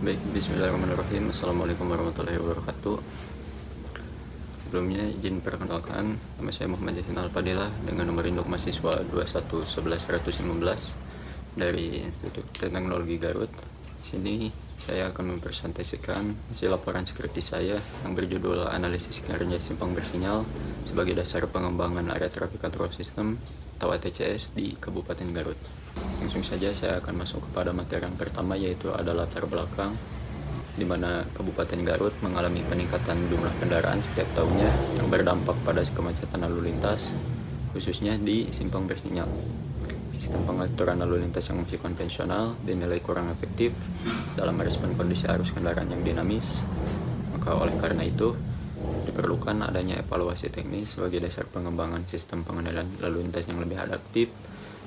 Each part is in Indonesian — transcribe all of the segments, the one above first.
Baik, bismillahirrahmanirrahim. Assalamualaikum warahmatullahi wabarakatuh. Sebelumnya izin perkenalkan, nama saya Muhammad Yasin Al-Fadilah dengan nomor induk mahasiswa 2111115 dari Institut Teknologi Garut. Di sini saya akan mempresentasikan hasil laporan skripsi saya yang berjudul Analisis Kinerja Simpang Bersinyal sebagai dasar pengembangan Area Traffic Control System atau ATCS di Kabupaten Garut. Langsung saja saya akan masuk kepada materi yang pertama, yaitu ada latar belakang di mana Kabupaten Garut mengalami peningkatan jumlah kendaraan setiap tahunnya yang berdampak pada kemacetan lalu lintas, khususnya di Simpang Bersinyal. Sistem pengaturan lalu lintas yang masih konvensional dinilai kurang efektif dalam merespon kondisi arus kendaraan yang dinamis. Maka oleh karena itu diperlukan adanya evaluasi teknis sebagai dasar pengembangan sistem pengendalian lalu lintas yang lebih adaptif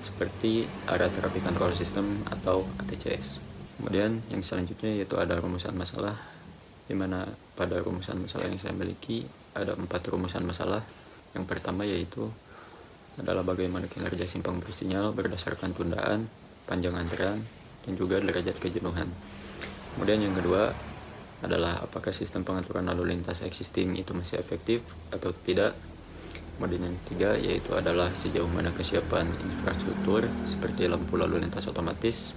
seperti Area Traffic Control System atau ATCS. Kemudian yang selanjutnya yaitu ada rumusan masalah, di mana pada rumusan masalah yang saya miliki ada 4 rumusan masalah. Yang pertama yaitu adalah bagaimana kinerja simpang bersinyal berdasarkan tundaan, panjang antrean, dan juga derajat kejenuhan. Kemudian yang kedua adalah apakah sistem pengaturan lalu lintas existing itu masih efektif atau tidak. Kemudian yang ketiga yaitu adalah sejauh mana kesiapan infrastruktur seperti lampu lalu lintas otomatis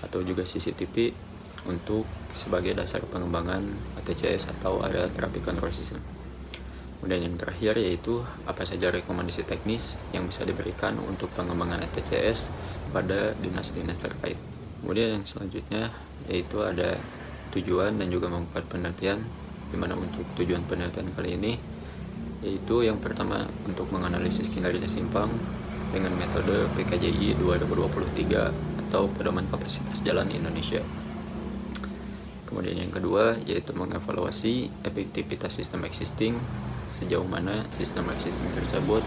atau juga CCTV untuk sebagai dasar pengembangan ATCS atau Area Traffic Control System. Kemudian yang terakhir yaitu apa saja rekomendasi teknis yang bisa diberikan untuk pengembangan ATCS pada dinas-dinas terkait. Kemudian yang selanjutnya yaitu ada tujuan dan juga manfaat penelitian, di mana untuk tujuan penelitian kali ini yaitu yang pertama untuk menganalisis kinerja simpang dengan metode PKJI 2023 atau pedoman kapasitas jalan Indonesia. Kemudian yang kedua yaitu mengevaluasi efektivitas sistem existing, sejauh mana sistem existing tersebut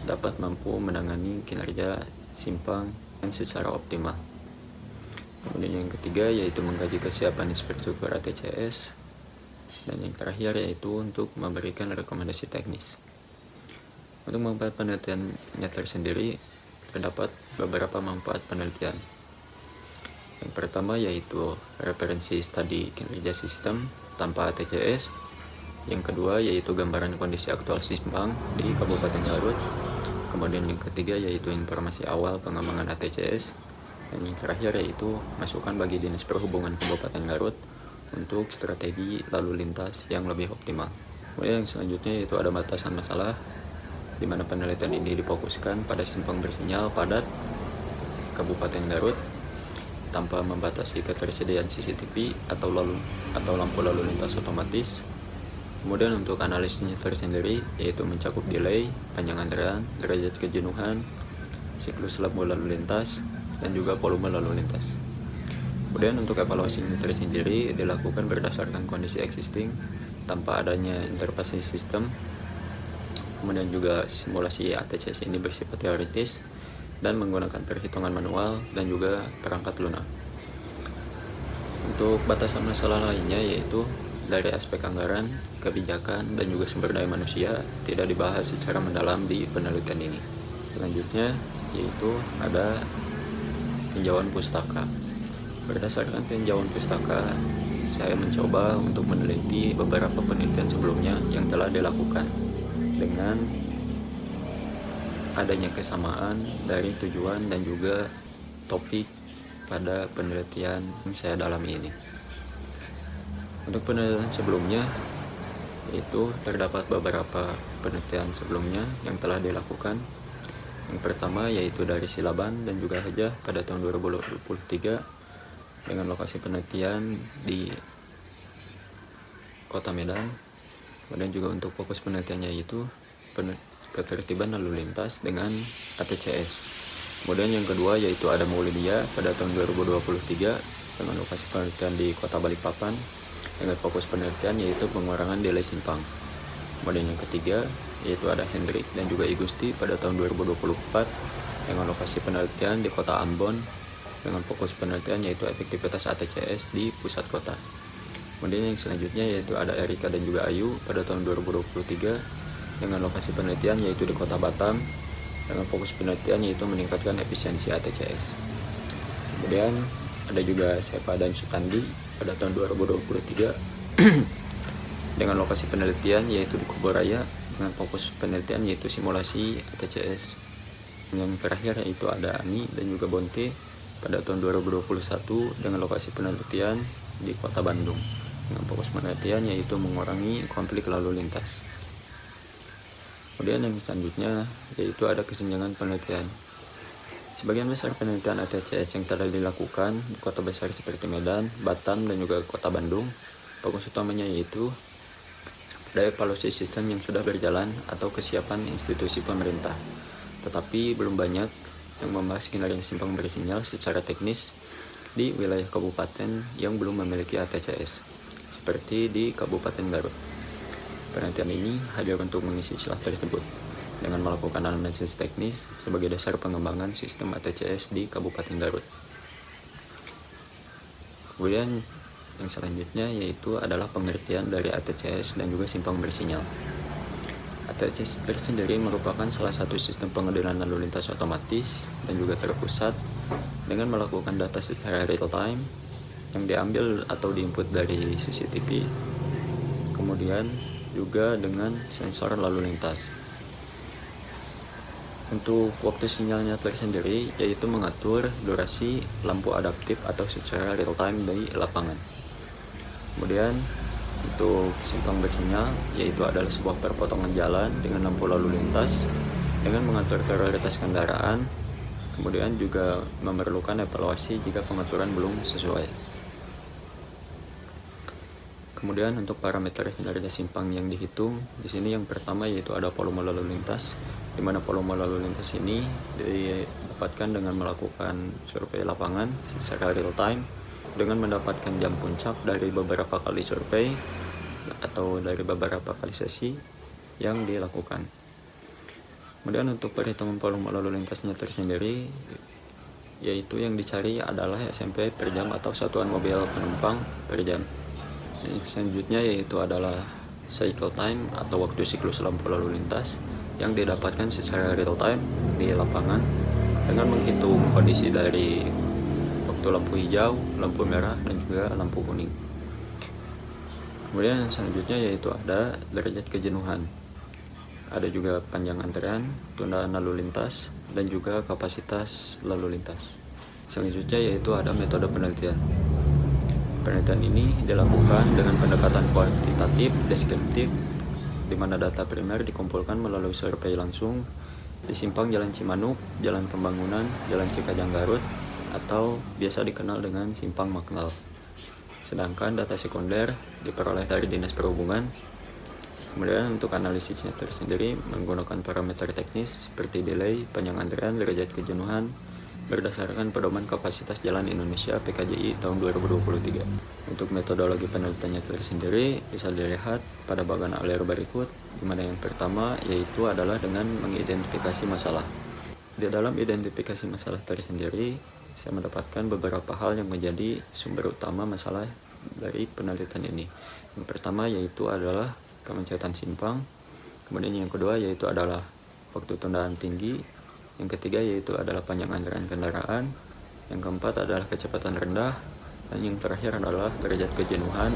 dapat mampu menangani kinerja simpang secara optimal. Kemudian yang ketiga yaitu mengkaji kesiapan infrastruktur ATCS, dan yang terakhir yaitu untuk memberikan rekomendasi teknis. Untuk manfaat penelitiannya tersendiri terdapat beberapa manfaat penelitian. Yang pertama yaitu referensi studi kinerja sistem tanpa ATCS. Yang kedua yaitu gambaran kondisi aktual simpang di Kabupaten Garut. Kemudian yang ketiga yaitu informasi awal pengembangan ATCS. Dan yang terakhir yaitu masukan bagi Dinas Perhubungan Kabupaten Garut untuk strategi lalu lintas yang lebih optimal. Kemudian yang selanjutnya yaitu ada batasan masalah, di mana penelitian ini difokuskan pada simpang bersinyal padat Kabupaten Garut tanpa membatasi ketersediaan CCTV atau lampu lalu lintas otomatis. Kemudian untuk analisisnya tersendiri yaitu mencakup delay, panjang antrean, derajat kejenuhan, siklus lampu lalu lintas, dan juga volume lalu lintas. Kemudian untuk evaluasi ini tersendiri dilakukan berdasarkan kondisi existing tanpa adanya intervensi sistem. Kemudian juga simulasi ATCS ini bersifat teoritis dan menggunakan perhitungan manual dan juga perangkat lunak. Untuk batasan masalah lainnya yaitu dari aspek anggaran, kebijakan, dan juga sumber daya manusia tidak dibahas secara mendalam di penelitian ini. Selanjutnya yaitu ada tinjauan pustaka. Berdasarkan tinjauan pustaka, saya mencoba untuk meneliti beberapa penelitian sebelumnya yang telah dilakukan dengan adanya kesamaan dari tujuan dan juga topik pada penelitian yang saya dalami ini. Untuk penelitian sebelumnya yaitu terdapat beberapa penelitian sebelumnya yang telah dilakukan. Yang pertama yaitu dari Silaban dan juga Hajah pada tahun 2023 dengan lokasi penelitian di Kota Medan. Kemudian juga untuk fokus penelitiannya yaitu ketertiban lalu lintas dengan ATCS. Kemudian yang kedua yaitu ada Maulidia pada tahun 2023 dengan lokasi penelitian di Kota Balikpapan dengan fokus penelitian yaitu pengurangan delay simpang. Kemudian yang ketiga yaitu ada Hendrik dan juga Igusti pada tahun 2024 dengan lokasi penelitian di Kota Ambon dengan fokus penelitian yaitu efektivitas ATCS di pusat kota. Kemudian yang selanjutnya yaitu ada Erika dan juga Ayu pada tahun 2023 dengan lokasi penelitian yaitu di Kota Batam dengan fokus penelitian yaitu meningkatkan efisiensi ATCS. Kemudian ada juga Sepa dan Sutandi pada tahun 2023 dengan lokasi penelitian yaitu di Kuburaya dengan fokus penelitian yaitu simulasi ATCS. Yang terakhir yaitu ada ANI dan juga Bonte pada tahun 2021 dengan lokasi penelitian di Kota Bandung dengan fokus penelitian yaitu mengurangi konflik lalu lintas. Kemudian yang selanjutnya yaitu ada kesenjangan penelitian. Sebagian besar penelitian ATCS yang telah dilakukan di kota besar seperti Medan, Batam, dan juga Kota Bandung, fokus utamanya yaitu pada evaluasi sistem yang sudah berjalan atau kesiapan institusi pemerintah. Tetapi belum banyak yang membahas kinerja simpang bersinyal secara teknis di wilayah kabupaten yang belum memiliki ATCS, seperti di Kabupaten Garut. Penelitian ini hadir untuk mengisi celah tersebut dengan melakukan analisis teknis sebagai dasar pengembangan sistem ATCS di Kabupaten Garut. Kemudian yang selanjutnya yaitu adalah pengertian dari ATCS dan juga simpang bersinyal. ATCS tersendiri merupakan salah satu sistem pengendalian lalu lintas otomatis dan juga terpusat dengan melakukan data secara real time yang diambil atau diinput dari CCTV, kemudian juga dengan sensor lalu lintas. Untuk waktu sinyalnya tersendiri yaitu mengatur durasi lampu adaptif atau secara real time dari lapangan. Kemudian untuk simpang bersinyal yaitu adalah sebuah perpotongan jalan dengan lampu lalu lintas dengan mengatur prioritas kendaraan, kemudian juga memerlukan evaluasi jika pengaturan belum sesuai. Kemudian untuk parameter kinerja simpang yang dihitung di sini yang pertama yaitu ada volume lalu lintas, di mana volume lalu lintas ini didapatkan dengan melakukan survei lapangan secara real time dengan mendapatkan jam puncak dari beberapa kali survei atau dari beberapa kali sesi yang dilakukan. Kemudian untuk perhitungan volume lalu lintasnya tersendiri yaitu yang dicari adalah SMP per jam atau satuan mobil penumpang per jam. Selanjutnya yaitu adalah cycle time atau waktu siklus lampu lalu lintas yang didapatkan secara real time di lapangan dengan menghitung kondisi dari waktu lampu hijau, lampu merah, dan juga lampu kuning. Kemudian yang selanjutnya yaitu ada derajat kejenuhan. Ada juga panjang antrean, tundaan lalu lintas, dan juga kapasitas lalu lintas. Selanjutnya yaitu ada metode penelitian. Penelitian ini dilakukan dengan pendekatan kuantitatif, deskriptif, di mana data primer dikumpulkan melalui survei langsung di simpang Jalan Cimanuk, Jalan Pembangunan, Jalan Cikajang Garut, atau biasa dikenal dengan simpang Maknal. Sedangkan data sekunder diperoleh dari Dinas Perhubungan. Kemudian untuk analisisnya tersendiri menggunakan parameter teknis seperti delay, panjang antrean, derajat kejenuhan, berdasarkan pedoman kapasitas jalan Indonesia PKJI tahun 2023. Untuk metodologi penelitiannya tersendiri bisa dilihat pada bagian alur berikut, di mana yang pertama yaitu adalah dengan mengidentifikasi masalah. Di dalam identifikasi masalah tersendiri, saya mendapatkan beberapa hal yang menjadi sumber utama masalah dari penelitian ini. Yang pertama yaitu adalah kemacetan simpang, kemudian yang kedua yaitu adalah waktu tundaan tinggi, yang ketiga yaitu adalah panjang antrean kendaraan, yang keempat adalah kecepatan rendah, dan yang terakhir adalah derajat kejenuhan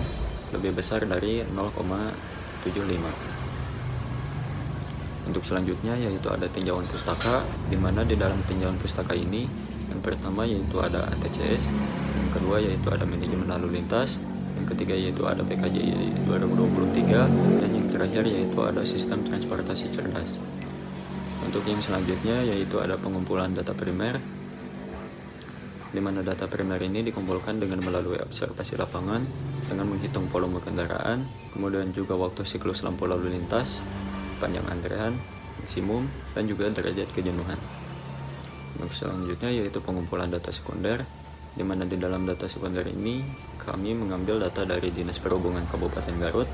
lebih besar dari 0,75. Untuk selanjutnya yaitu ada tinjauan pustaka, di mana di dalam tinjauan pustaka ini yang pertama yaitu ada ATCS, yang kedua yaitu ada manajemen lalu lintas, yang ketiga yaitu ada PKJI 2023, dan yang terakhir yaitu ada sistem transportasi cerdas. Untuk yang selanjutnya yaitu ada pengumpulan data primer, di mana data primer ini dikumpulkan dengan melalui observasi lapangan dengan menghitung volume kendaraan, kemudian juga waktu siklus lampu lalu lintas, panjang antrean, maksimum, dan juga derajat kejenuhan. Untuk selanjutnya yaitu pengumpulan data sekunder, di mana di dalam data sekunder ini kami mengambil data dari Dinas Perhubungan Kabupaten Garut,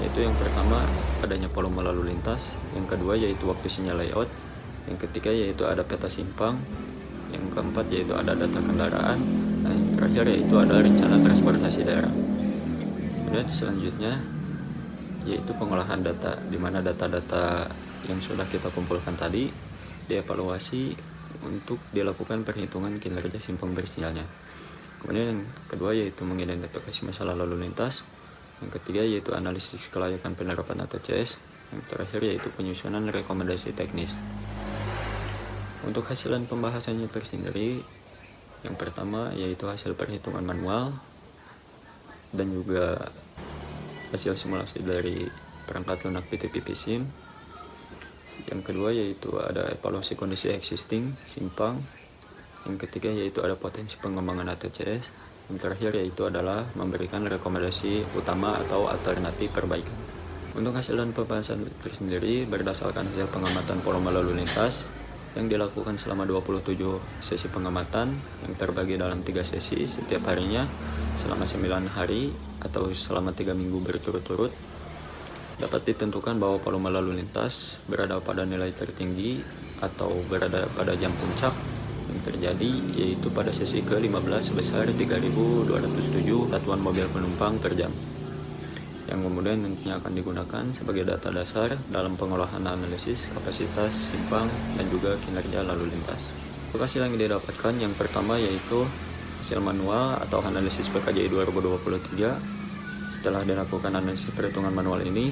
yaitu yang pertama adanya volume lalu lintas, yang kedua yaitu waktu sinyal layout, yang ketiga yaitu ada peta simpang, yang keempat yaitu ada data kendaraan, dan yang terakhir yaitu ada rencana transportasi daerah. Kemudian selanjutnya yaitu pengolahan data, di mana data-data yang sudah kita kumpulkan tadi dievaluasi untuk dilakukan perhitungan kinerja simpang bersinyalnya. Kemudian yang kedua yaitu mengidentifikasi masalah lalu lintas. Yang ketiga yaitu analisis kelayakan penerapan ATCS. Yang terakhir yaitu penyusunan rekomendasi teknis. Untuk hasilan pembahasannya tersendiri, yang pertama yaitu hasil perhitungan manual dan juga hasil simulasi dari perangkat lunak PTP PSIM. Yang kedua yaitu ada evaluasi kondisi existing simpang. Yang ketiga yaitu ada potensi pengembangan ATCS. Yang terakhir yaitu adalah memberikan rekomendasi utama atau alternatif perbaikan. Untuk hasil dan pembahasan tersendiri berdasarkan hasil pengamatan volume lalu lintas yang dilakukan selama 27 sesi pengamatan yang terbagi dalam 3 sesi setiap harinya selama 9 hari atau selama 3 minggu berturut-turut, dapat ditentukan bahwa volume lalu lintas berada pada nilai tertinggi atau berada pada jam puncak yang terjadi, yaitu pada sesi ke-15 sebesar 3.207 satuan mobil penumpang per jam, yang kemudian nantinya akan digunakan sebagai data dasar dalam pengolahan analisis kapasitas simpang dan juga kinerja lalu lintas. Untuk hasil yang didapatkan yang pertama yaitu hasil manual atau analisis PKJI 2023. Setelah dilakukan analisis perhitungan manual ini,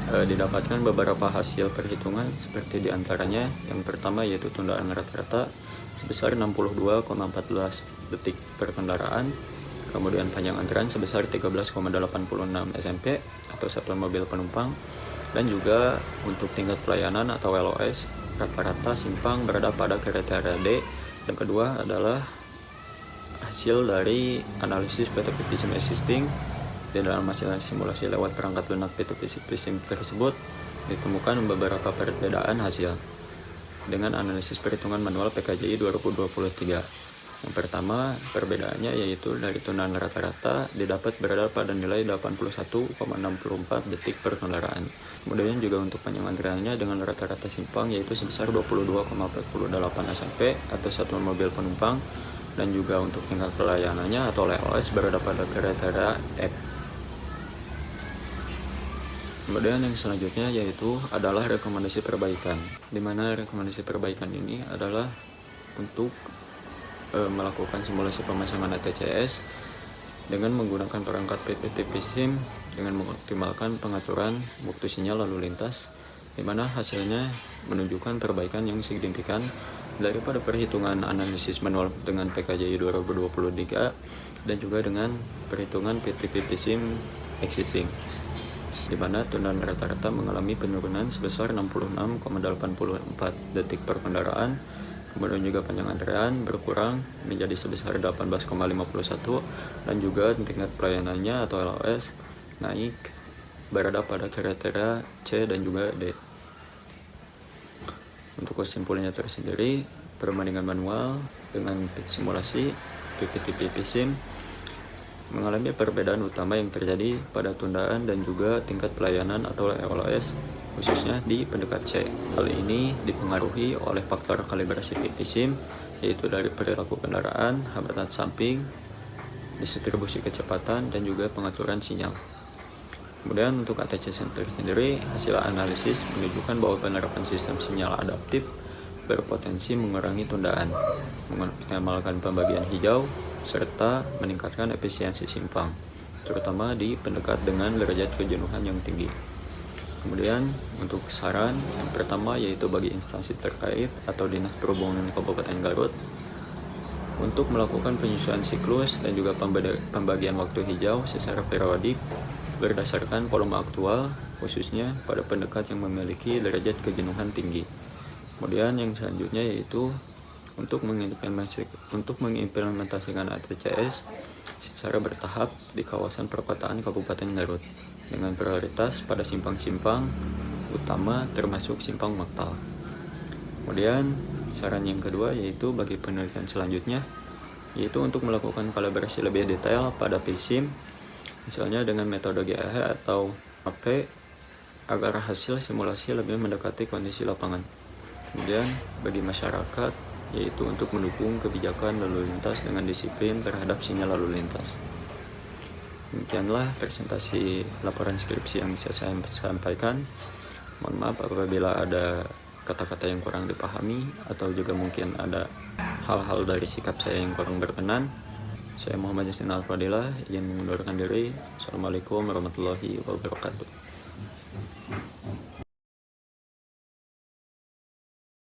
didapatkan beberapa hasil perhitungan seperti diantaranya yang pertama yaitu tundaan rata-rata sebesar 62,14 detik per kendaraan, kemudian panjang antrean sebesar 13,86 SMP atau satuan mobil penumpang, dan juga untuk tingkat pelayanan atau LOS rata-rata simpang berada pada kriteria D. Yang kedua adalah hasil dari analisis PTP PSIM existing. Di dalam hasil simulasi lewat perangkat lunak PTP PSIM tersebut ditemukan beberapa perbedaan hasil dengan analisis perhitungan manual PKJI 2023. Yang pertama perbedaannya yaitu dari tundaan rata-rata didapat berada pada nilai 81,64 detik per kendaraan. Kemudian juga untuk panjang antreannya dengan rata-rata simpang yaitu sebesar 22,48 SMP atau satuan mobil penumpang, dan juga untuk tingkat pelayanannya atau LOS berada pada kriteria F. Kemudian yang selanjutnya yaitu adalah rekomendasi perbaikan, di mana rekomendasi perbaikan ini adalah untuk melakukan simulasi pemasangan ATCS dengan menggunakan perangkat PTP PSIM dengan mengoptimalkan pengaturan bukti sinyal lalu lintas, di mana hasilnya menunjukkan perbaikan yang signifikan daripada perhitungan analisis manual dengan PKJI 2023 dan juga dengan perhitungan PTP PSIM existing, di mana tundaan rata-rata mengalami penurunan sebesar 66,84 detik per kendaraan. Kemudian juga panjang antrean berkurang menjadi sebesar 18,51 dan juga tingkat pelayanannya atau LOS naik berada pada kriteria C dan juga D. Untuk kesimpulannya tersendiri, perbandingan manual dengan simulasi PTP PSIM mengalami perbedaan utama yang terjadi pada tundaan dan juga tingkat pelayanan atau LOS khususnya di pendekat C. Hal ini dipengaruhi oleh faktor kalibrasi PSIM yaitu dari perilaku kendaraan, hambatan samping, distribusi kecepatan, dan juga pengaturan sinyal. Kemudian untuk ATCS Center sendiri, hasil analisis menunjukkan bahwa penerapan sistem sinyal adaptif berpotensi mengurangi tundaan, mengoptimalkan pembagian hijau, serta meningkatkan efisiensi simpang, terutama di pendekat dengan derajat kejenuhan yang tinggi. Kemudian untuk saran yang pertama yaitu bagi instansi terkait atau Dinas Perhubungan Kabupaten Garut untuk melakukan penyesuaian siklus dan juga pembagian waktu hijau secara periodik berdasarkan volume aktual, khususnya pada pendekat yang memiliki derajat kejenuhan tinggi. Kemudian yang selanjutnya yaitu untuk mengimplementasikan ATCS secara bertahap di kawasan perkotaan Kabupaten Garut dengan prioritas pada simpang-simpang utama termasuk simpang Maktal. Kemudian saran yang kedua yaitu bagi penelitian selanjutnya yaitu untuk melakukan kalibrasi lebih detail pada PSIM, misalnya dengan metode GAH atau AP agar hasil simulasi lebih mendekati kondisi lapangan. Kemudian bagi masyarakat yaitu untuk mendukung kebijakan lalu lintas dengan disiplin terhadap sinyal lalu lintas. Demikianlah presentasi laporan skripsi yang bisa saya sampaikan. Mohon maaf apabila ada kata-kata yang kurang dipahami atau juga mungkin ada hal-hal dari sikap saya yang kurang berkenan. Saya Muhammad Yasin Al-Fadilah, izin mengundurkan diri. Assalamualaikum warahmatullahi wabarakatuh.